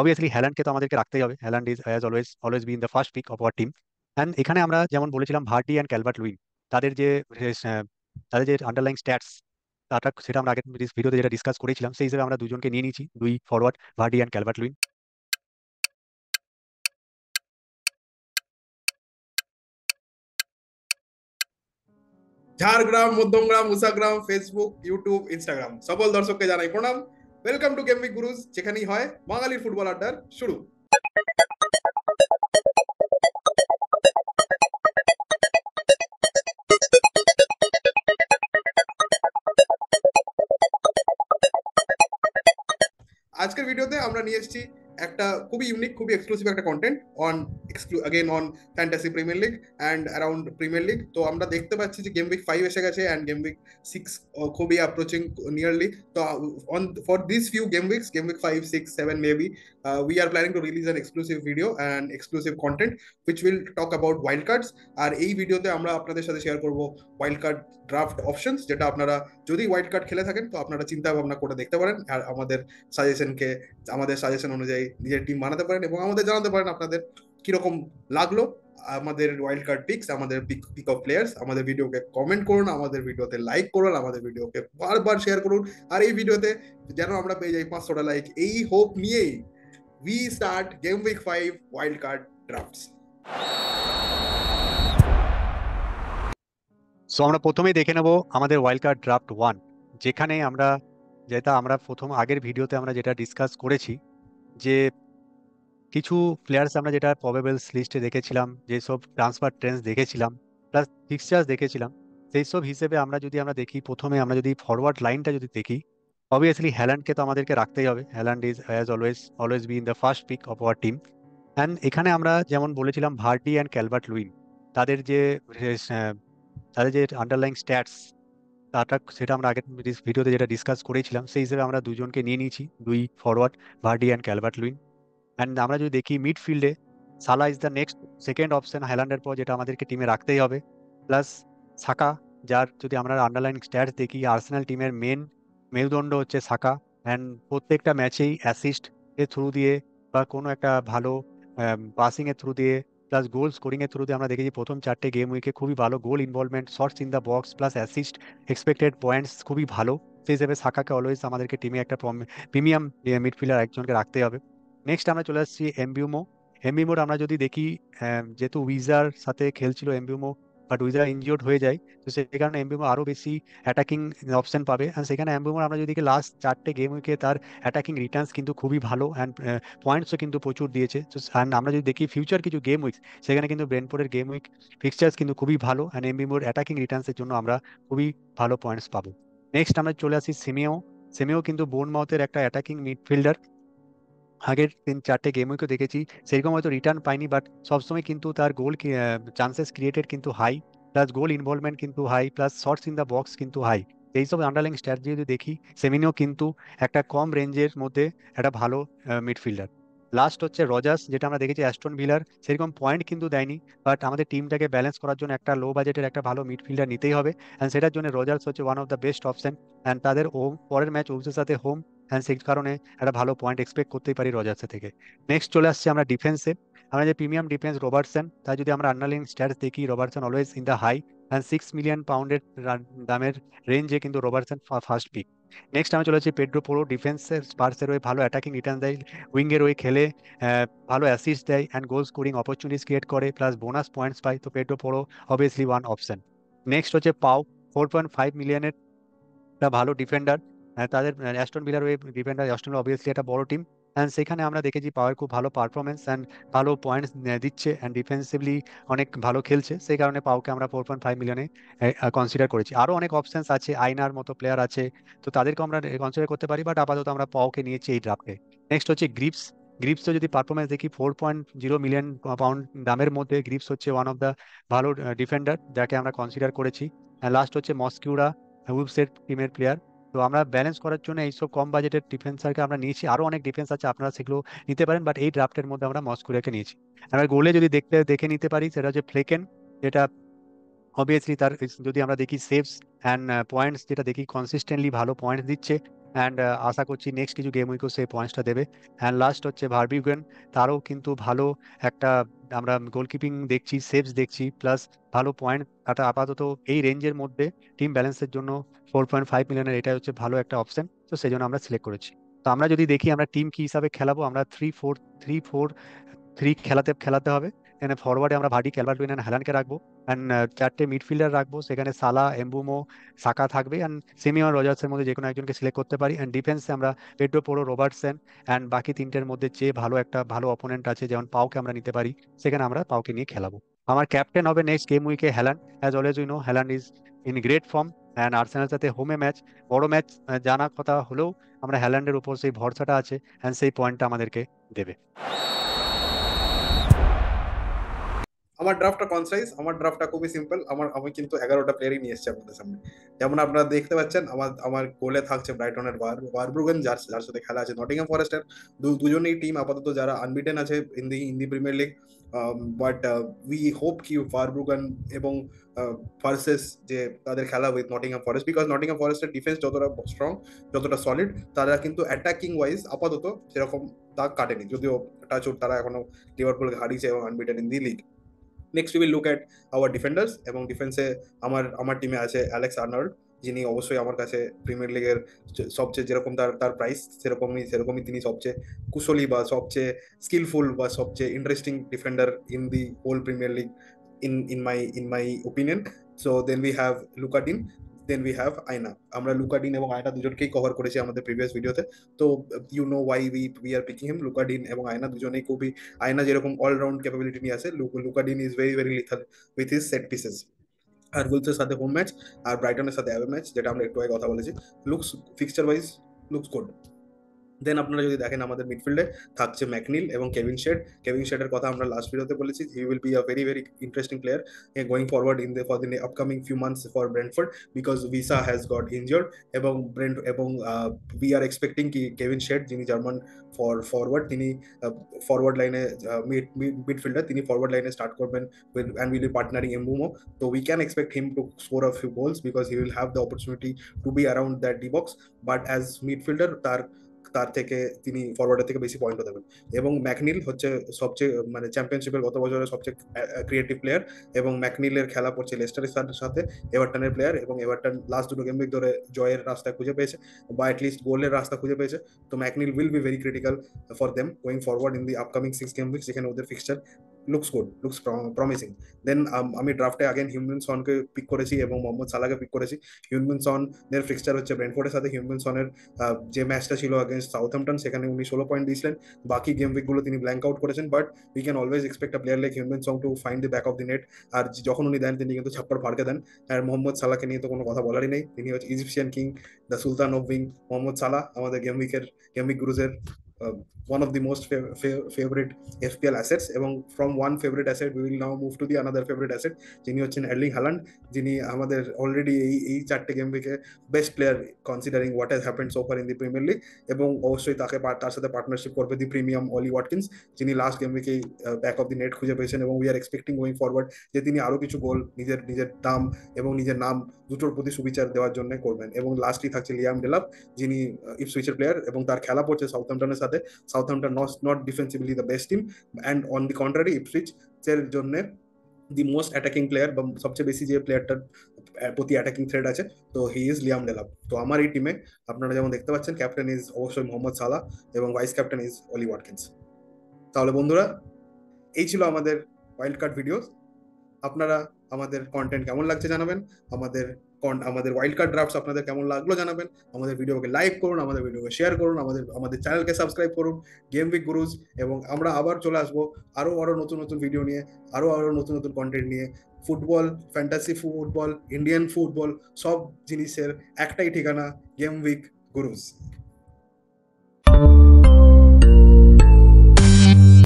Obviously হ্যালান্ডকে তো আমাদেরকে রাখতেই হবে। Haaland is has always been the first peak of our team. And এখানে আমরা যেমন বলেছিলাম ভার্ডি অ্যান্ড ক্যালভার্ট লুইন, তাদের যে আহ, তাদের যে আন্ডারলাইং স্ট্যাটস, সেটা আমরা আগের ভিডিওতে যেটা ডিসকাস করেছিলাম, সেই হিসেবে আমরা দুজনকে নিয়ে নিয়েছি, দুই forward, Vardy and Calvert Lewin. Jhargram, Madhyamgram, Ushagram, Facebook, YouTube, Instagram সকল দর্শককে জানাই প্রণাম। ওয়েলকাম টু গেমিং গুরুজ, যেখানেই হয় বাঙালির ফুটবল আড্ডার শুরু। আজকের ভিডিওতে আমরা নিয়ে এসেছি একটা খুবই ইউনিক, খুবই এক্সক্লুসিভ একটা content on again on fantasy premier league and around premier league. তো আমরা দেখতে পাচ্ছি যে গেম উইক 5 এসে গেছে অ্যান্ড গেম উইক 6 খুবই অ্যাপ্রোচিং নিয়ারলি। তো on for this few game weeks, game week 5, 6, 7 maybe, we are planning to release an exclusive video and exclusive content which will talk about wild cards. আর এই ভিডিওতে আমরা আপনাদের সাথে share করব wild card draft options, যেটা আপনারা যদি wild card খেলে থাকেন তো আপনারা চিন্তা ভাবনা করে দেখতে পারেন আর আমাদের সাজেশন অনুযায়ী নিজের টিম বানাতে পারেন এবং আমাদের জানাতে পারেন আপনাদের কিরকম লাগলো আমাদের ওয়াইল্ড কার্ড পিকস, আমাদের পিক অফ প্লেয়ার্স। আমাদের ভিডিওকে কমেন্ট করুন, আমাদের ভিডিওতে লাইক করুন, আমাদের ভিডিওকে বারবার শেয়ার করুন। আর এই ভিডিওতে যেন আমরা পেয়ে যাই 500টা লাইক, এই হোপ নিয়েই we start game week 5 wild card drafts. So আমরা প্রথমেই দেখে নেব আমাদের ওয়াইল্ড কার্ড ড্রাফট 1, যেখানে আমরা প্রথম আগের ভিডিওতে আমরা যেটা ডিসকাস করেছি, যে কিছু প্লেয়ার্স আমরা যেটা প্রবেবলস লিস্টে দেখেছিলাম, যেসব ট্রান্সফার ট্রেন্ডস দেখেছিলাম, প্লাস ফিক্সচার্স দেখেছিলাম, সেই সব হিসেবে আমরা দেখি, প্রথমে আমরা যদি ফরওয়ার্ড লাইনটা যদি দেখি, অবভিয়াসলি হ্যালান্ডকে তো আমাদেরকে রাখতেই হবে। Haaland is has always been the first peak of our team. And এখানে আমরা যেমন বলেছিলাম ভার্ডি অ্যান্ড ক্যালভার্ট লুইন, তাদের যে আহ, তাদের যে আন্ডারলাইং স্ট্যাটস, সেটা আমরা আগের ভিডিওতে যেটা ডিসকাস করেছিলাম, সেই হিসেবে আমরা দুজনকে নিয়ে নিয়েছি, দুই forward, Vardy and Calvert Lewin. And আমরা যদি দেখি মিডফিল্ডে, Salah is the next second option হ্যালান্ডের পর, যেটা আমাদেরকে টিমে রাখতেই হবে। প্লাস সাকা, যার যদি আমরা আন্ডারলাইন স্ট্যাটস দেখি, আর্সেনাল টিমের মেরুদণ্ড হচ্ছে সাকা। অ্যান্ড প্রত্যেকটা ম্যাচেই অ্যাসিস্ট এর থ্রু দিয়ে বা কোনো একটা ভালো পাসিং এর থ্রু দিয়ে, প্লাস গোল স্কোরিং এর থ্রু দিয়ে আমরা দেখেছি প্রথম 4টে গেম উইকে খুবই ভালো goal involvement, shots in the box, plus assist, expected points খুবই ভালো। সেই হিসেবে সাকাকে অলওয়েজ আমাদেরকে টিমে একটা প্রিমিয়াম মিডফিল্ডার একজনকে রাখতে হবে। নেক্সট আমরা চলে আসছি এমবিউমো। এমবিউমোর আমরা যদি দেখি, যেহেতু উইজার সাথে খেলছিল এমবিউমো, বাট উইজার ইনজিওর্ড হয়ে যায়, তো সেই কারণে এমবিউমো আরো বেশি অ্যাটাকিং অপশন পাবে। আর সেখানে এমবিউমোর আমরা যদি দেখি লাস্ট 4টে গেম উইকে তার অ্যাটাকিং রিটার্নস কিন্তু খুবই ভালো, অ্যান্ড পয়েন্টসও কিন্তু প্রচুর দিয়েছে। তো অ্যান্ড আমরা যদি দেখি ফিউচার কিছু গেম উইকস, সেখানে কিন্তু ব্রেন্টফোর্ডের গেম উইক ফিক্সচার্স কিন্তু খুবই ভালো, অ্যান্ড এমবিউমোর অ্যাটাকিং রিটার্নসের জন্য আমরা খুবই ভালো পয়েন্টস পাবো। নেক্সট আমরা চলে আসি সেমিও। সেমিও কিন্তু বোর্নমাউথের একটা অ্যাটাকিং মিডফিল্ডার। আগের 3-4টে গেম উইকে দেখেছি সেরকম হয়তো রিটার্ন পাইনি, বাট সবসময় কিন্তু তার গোল চান্সেস ক্রিয়েটেড কিন্তু হাই, প্লাস গোল ইনভলভমেন্ট কিন্তু high, plus shots in the box কিন্তু হাই। এইসব আন্ডারলাইং স্ট্র্যাটেজি যদি দেখি, সেমিনিও কিন্তু একটা কম রেঞ্জের মধ্যে একটা ভালো মিডফিল্ডার। লাস্ট হচ্ছে রজার্স, যেটা আমরা দেখেছি অ্যাস্টন ভিলার সেরকম পয়েন্ট কিন্তু দেয়নি, বাট আমাদের টিমটাকে ব্যালেন্স করার জন্য একটা লো বাজেটের একটা ভালো মিডফিল্ডার নিতেই হবে, অ্যান্ড সেটার জন্য রজার্স হচ্ছে one of the best option. And তাদের পরের ম্যাচ ওলসের সাথে হোম, অ্যান্ড সেই কারণে একটা ভালো পয়েন্ট এক্সপেক্ট করতেই পারি রজার্সের থেকে। নেক্সট চলে আসছে আমরা ডিফেন্সে। আমরা যে প্রিমিয়াম ডিফেন্স রবার্টসন, তাই যদি আমরা আন্ডারলাইন স্ট্যাটস দেখি, Robertson always in the high, and 6 million পাউন্ডের দামের রেঞ্জে কিন্তু রবার্টসন ফার্স্ট পিক। নেক্সট আমি চলে যাচ্ছি পেড্রো পোরো। ডিফেন্সের স্পার্সের হয়ে ভালো অ্যাটাকিং রিটার্ন দেয়, উইঙ্গের হয়ে খেলে, ভালো অ্যাসিস্ট দেয়, and goal scoring opportunities create করে, প্লাস বোনাস পয়েন্টস পায়। তো Pedro Porro obviously one option. Next হচ্ছে পাও, 4.5 মিলিয়নের একটা ভালো ডিফেন্ডার। তাদের অ্যাস্টন ভিলার ওই ডিফেন্ডার, অ্যাস্টন অবভিয়াসলি একটা বড় টিম, অ্যান্ড সেখানে আমরা দেখেছি পাওয়ার খুব ভালো পারফরমেন্স অ্যান্ড ভালো পয়েন্টস দিচ্ছে, অ্যান্ড ডিফেন্সিভলি অনেক ভালো খেলছে, সেই কারণে পাওকে আমরা 4.5 মিলিয়নে কনসিডার করেছি। আরও অনেক অপশনস আছে, আইনার মতো প্লেয়ার আছে, তো তাদেরকে আমরা কনসিডার করতে পারি, বাট আপাতত আমরা পাওকে নিয়েছি এই ড্রাফটে। নেক্সট হচ্ছে গ্রিপস। গ্রিপসও যদি পারফরমেন্স দেখি, 4.0 মিলিয়ন পাউন্ড দামের মধ্যে গ্রিপস হচ্ছে ওয়ান অফ দ্য ভালো ডিফেন্ডার, যাকে আমরা কনসিডার করেছি। লাস্ট হচ্ছে মস্কিউরা, উইপসের টিমের প্লেয়ার। তো আমরা ব্যালেন্স করার জন্য এইসব কম বাজেটের ডিফেন্সারকে আমরা নিয়েছি, আরো অনেক ডিফেন্স আছে আপনারা সেগুলো নিতে পারেন, বাট এই ড্রাফটের মধ্যে আমরা মস্কুরাকে নিয়েছি। আমরা গোলে যদি দেখে নিতে পারি, সেটা হচ্ছে ফ্লেকেন, যেটা অবভিয়াসলি তার যদি আমরা দেখি সেভস অ্যান্ড পয়েন্টস, যেটা দেখি কনসিস্টেন্টলি ভালো পয়েন্টস দিচ্ছে, অ্যান্ড আশা করছি নেক্সট কিছু গেম উইকেও সেই পয়েন্টসটা দেবে। অ্যান্ড লাস্ট হচ্ছে ভার্বিউগেন, তারও কিন্তু ভালো একটা আমরা গোলকিপিং দেখছি, সেভস দেখছি, প্লাস ভালো পয়েন্ট। আপাতত এই রেঞ্জের মধ্যে টিম ব্যালেন্সের জন্য 4.5 মিলিয়নের এটাই হচ্ছে ভালো একটা অপশন, তো সেই জন্য আমরা সিলেক্ট করেছি। তো আমরা যদি দেখি আমরা টিম কি হিসাবে খেলাবো, আমরা 3-4-3 খেলাতে খেলাতে হবে। এখানে ফরওয়ার্ডে আমরা ভার্ডি, ক্যালভার্ট লুইন অ্যান্ড হ্যালান্ডকে রাখবো, অ্যান্ড চারটে মিডফিল্ডার রাখবো, সেখানে সালা, এমবুমো, সাকা থাকবে, অ্যান্ড সিমিয়ন রজার্সের মধ্যে যে কোনো একজনকে সিলেক্ট করতে পারি। অ্যান্ড ডিফেন্সে আমরা পেড্রো পোরো, রবার্টসন, অ্যান্ড বাকি তিনটের মধ্যে যে ভালো একটা ভালো অপোনেন্ট আছে, যেমন পাউকে আমরা নিতে পারি, সেখানে আমরা পাউকে নিয়ে খেলাবো। আমার ক্যাপ্টেন হবে নেক্সট গেম উইকে Haaland. As always we know Haaland is in great form, and আর্সেনালের সাথে হোমে ম্যাচ, বড় ম্যাচ জানা কথা হলেও আমরা হ্যালান্ডের উপর সেই ভরসাটা আছে, অ্যান্ড সেই পয়েন্টটা আমাদেরকে দেবে। আমার ড্রাফটটা কনসাইজ, আমার ড্রাফটটা খুবই সিম্পল। আমি কিন্তু 11টা প্লেয়ারই নিয়ে এসেছি আপনাদের সামনে। যেমন আপনারা দেখতে পাচ্ছেন, আমার গোলে থাকছে ব্রাইটনের ভারব্রুগেন, যার সাথে খেলা আছে নটিংহ্যাম ফরেস্টের। দুজনেই টিম আপাতত যারা আনবিটেন আছে in the Premier league. But we hope কি ভারব্রুগেন এবং ভার্সেস যে তাদের খেলা with Nottingham forest, because Nottingham ফরেস্টের ডিফেন্স যতটা স্ট্রং, যতটা সলিড, তারা কিন্তু অ্যাটাকিং ওয়াইজ আপাতত সেরকম দাগ কাটেনি, যদিও টাচউড তারা এখনো লিভারপুলকে হারিয়েছে এবং unbeaten in the league. Next we will look at our defenders, এবং ডিফেন্সে আমার টিমে আছে অ্যালেক্স আর্নল্ড, যিনি অবশ্যই আমার কাছে প্রিমিয়ার লিগের সবচেয়ে যেরকম তার প্রাইস, সেরকমই তিনি সবচেয়ে কুশলী বা সবচেয়ে স্কিলফুল বা সবচেয়ে interesting defender in the whole Premier League in my opinion. So then we have Lucas Digne, then we have Aina. আমরা লুকাডিন এবং আয়না দুজনকেই কভার করেছি আমাদের প্রিভিয়াস ভিডিওতে। তো you know why we are picking him. Lucas Digne এবং আয়না দুজনেই খুবই, আয়না যেরকম অলরাউন্ড ক্যাপাবিলিটি নিয়ে আছে, Lucas Digne is very very lethal with his set pieces. আর উইলসের সাথে হোম ম্যাচ, আর ব্রাইটনের সাথে অ্যাওয়ে ম্যাচ, যেটা আমরা একটু আগে কথা বলেছি, looks fixture wise looks good. Then আপনারা যদি দেখেন আমাদের মিডফিল্ডে থাকছে ম্যাকনিল এবং কেভিন শেডের কথা আমরা লাস্ট ভিডিওতে বলেছি, he will be a very very interesting player going forward for the upcoming few months for Brentford, because visa has got injured. এবং উই আর এক্সপেক্টিং কি কেভিন শেড, যিনি জার্মান ফরওয়ার্ড, তিনি forward লাইনে midfielder, তিনি forward লাইনে start করবেন and will be partnering এমবুমো। তো we can expect him to score a few goals, because he will have the opportunity to be around that D box. But as midfielder তার থেকে তিনি ফরওয়ার্ডের থেকে বেশি পয়েন্টও দেবেন। এবং ম্যাকনিল হচ্ছে সবচেয়ে মানে চ্যাম্পিয়নশিপের গত বছরের সবচেয়ে ক্রিয়েটিভ প্লেয়ার, এবং ম্যাকনিলের খেলা পড়ছে লেস্টারের সাথে, এভারটনের প্লেয়ার, এবং এভারটন লাস্ট দুটো গেম উইক ধরে জয়ের রাস্তা খুঁজে পেয়েছে, বা অ্যাটলিস্ট গোলের রাস্তা খুঁজে পেয়েছে। তো McNeil will be very critical for them going forward in the upcoming 6 game weeks, যেখানে ওদের fixture looks good, looks promising. Then আমি ড্রাফটে আগেন হিউমিন সনকে পিক করেছি এবং মোহাম্মদ সালাহকে পিক করেছি। হিউমিন সন এর ফিক্সচার হচ্ছে ব্রেন্টফোর্ডের সাথে। হিউমিন সনের যে ম্যাচটা ছিল আগেন্স্ট সাউথহ্যাম্পটন, সেখানে উনি 16 পয়েন্ট দিয়েছিলেন, বাকি গেম উইকগুলো তিনি ব্ল্যাঙ্ক আউট করেছেন। But we can always expect a player like হিউমিন Son to find the back of the net. আর যখন উনি দেন তিনি কিন্তু ছাপ্পার ফাড়কে দেন। আর মোহাম্মদ সালাহকে নিয়ে তো কোনো কথা বলারই নেই, তিনি হচ্ছে Egyptian king, the sultan of wing. Mohamed Salah আমাদের গেম উইক গুরুজের one of the most favorite FPL assets, এবং from one favorite asset we will now move to the another favorite asset, যিনি হচ্ছেন এর্লিং হ্যালান্ড, যিনি আমাদের already এই চারটে game উইকে best player considering what has happened so far in the Premier League. এবং অবশ্যই তার সাথে পার্টনারশিপ করবে দি প্রিমিয়াম অলি ওয়াটকিন্স, যিনি লাস্ট গেম উইকেই ব্যাক অফ দি নেট খুঁজে পেয়েছেন, এবং we are expecting going forward যে তিনি আরো কিছু গোল নিজের দাম এবং নিজের নাম দুটোর প্রতি সুবিচার দেওয়ার জন্য করবেন। এবং লাস্টই থাকছে লিয়াম ডেলাপ, যিনি ইপসুইচের প্লেয়ার, এবং তার খেলা পড়ছে সাউথহ্যাম্পটনের সাথে। Southampton not defensively the best team, and on the contrary Ipswich এর জন্য দি মোস্ট অ্যাটাকিং প্লেয়ার বা সবচেয়ে বেশি যে প্লেয়ারটার প্রতি অ্যাটাকিং থ্রেড আছে, তো হি ইজ লিয়াম ডেলাপ। তো আমার এই টিমে আপনারা যেমন দেখতে পাচ্ছেন, ক্যাপ্টেন ইজ অবশ্যই মোহাম্মদ সালাহ এবং vice captain is Oli Watkins. তাহলে বন্ধুরা, এই ছিল আমাদের ওয়াইল্ড কার্ড ভিডিও। আপনারা আমাদের কন্টেন্ট কেমন লাগছে জানাবেন, আমাদের ওয়াইল্ড কার্ড ড্রাফটস আপনাদের কেমন লাগলো জানাবেন। আমাদের ভিডিওকে লাইক করুন, আমাদের ভিডিওকে শেয়ার করুন, আমাদের চ্যানেলকে সাবস্ক্রাইব করুন, গেম উইক গুরুজ। এবং আমরা আবার চলে আসবো আরো নতুন ভিডিও নিয়ে, আরো নতুন কন্টেন্ট নিয়ে। Football, fantasy football, Indian football, সব জিনিসের একটাই ঠিকানা, গেম উইক গুরুজ।